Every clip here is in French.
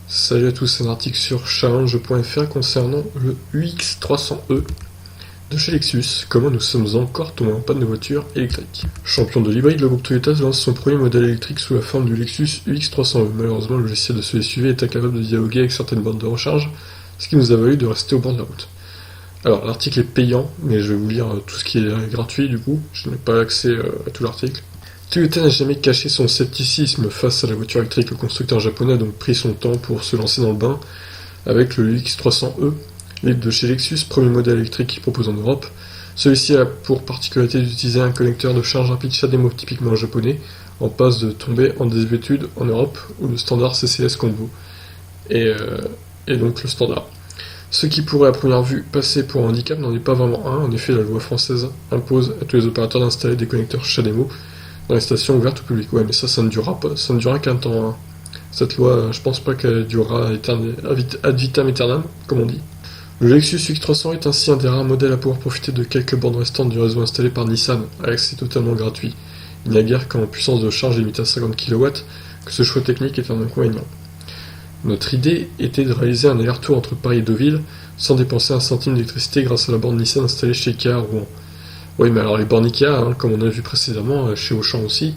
Salut à tous, c'est un article sur challenge.fr concernant le UX300E de chez Lexus. Comment nous sommes encore tombés en panne de voiture électrique. Champion de l'hybride, le groupe Toyota lance son premier modèle électrique sous la forme du Lexus UX300E. Malheureusement, le logiciel de ce SUV est incapable de dialoguer avec certaines bornes de recharge, ce qui nous a valu de rester au bord de la route. Alors, l'article est payant, mais je vais vous lire tout ce qui est gratuit du coup. Je n'ai pas accès à tout l'article. Toyota n'a jamais caché son scepticisme face à la voiture électrique. Le constructeur japonais a donc pris son temps pour se lancer dans le bain avec le UX300E, de chez Lexus, premier modèle électrique qu'il propose en Europe. Celui-ci a pour particularité d'utiliser un connecteur de charge rapide CHAdeMO typiquement japonais, en passe de tomber en désuétude en Europe, où le standard CCS combo est donc le standard. Ce qui pourrait à première vue passer pour un handicap n'en est pas vraiment un. En effet, la loi française impose à tous les opérateurs d'installer des connecteurs CHAdeMO dans les stations ouvertes au public. Ouais, mais ça ne durera pas, ça ne durera qu'un temps. Hein. Cette loi, je pense pas qu'elle durera ad vitam aeternam, comme on dit. Le Lexus UX300 est ainsi un des rares modèles à pouvoir profiter de quelques bornes restantes du réseau installé par Nissan, avec c'est totalement gratuit. Il n'y a guère qu'en puissance de charge limitée à 50 kW que ce choix technique est un inconvénient. Notre idée était de réaliser un aller-retour entre Paris et Deauville sans dépenser un centime d'électricité grâce à la borne Nissan installée chez Ikea à Rouen. Oui, mais alors les bornes Ikea, comme on a vu précédemment, chez Auchan aussi,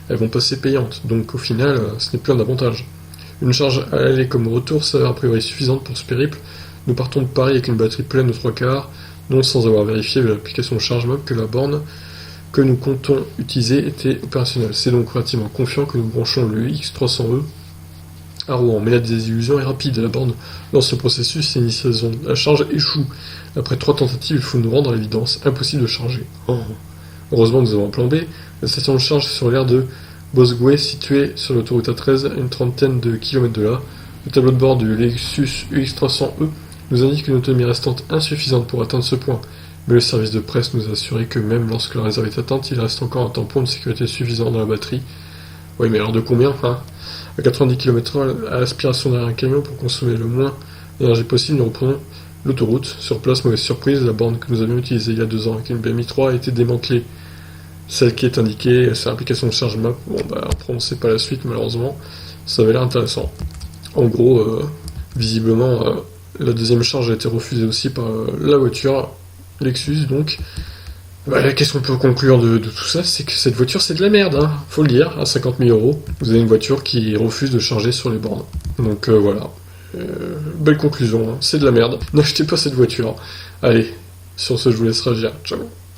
elles vont passer payantes, donc au final, ce n'est plus un avantage. Une charge à l'aller comme au retour s'avère a priori suffisante pour ce périple. Nous partons de Paris avec une batterie pleine aux 3/4, non sans avoir vérifié avec l'application ChargeMap que la borne que nous comptons utiliser était opérationnelle. C'est donc relativement confiant que nous branchons le X300E à Rouen. Mais la désillusion est rapide, la borne lance le processus et l'initialisation de la charge échoue. Après 3 tentatives, il faut nous rendre à l'évidence, impossible de charger. Heureusement, nous avons un plan B. La station de charge est sur l'aire de Bosgouet, située sur l'autoroute A13, à une trentaine de kilomètres de là. Le tableau de bord du Lexus UX300E nous indique une autonomie restante insuffisante pour atteindre ce point. Mais le service de presse nous a assuré que même lorsque la réserve est atteinte, il reste encore un tampon de sécurité suffisant dans la batterie. Oui, mais alors de combien À 90 km/h à l'aspiration derrière un camion pour consommer le moins d'énergie possible, nous reprenons l'autoroute. Sur place, mauvaise surprise, la borne que nous avions utilisée il y a 2 ans avec une BMI 3 a été démantelée. Celle qui est indiquée, c'est l'application de ChargeMap. Bon, après, on ne sait pas la suite, malheureusement. Ça avait l'air intéressant. En gros, visiblement, la deuxième charge a été refusée aussi par la voiture Lexus, donc. Qu'est-ce qu'on peut conclure de tout ça? C'est que cette voiture, c'est de la merde, hein. Faut le dire, à 50 000 euros. Vous avez une voiture qui refuse de charger sur les bornes. Donc voilà. Belle conclusion, hein. C'est de la merde. N'achetez pas cette voiture. Allez, sur ce, je vous laisse réagir. Ciao.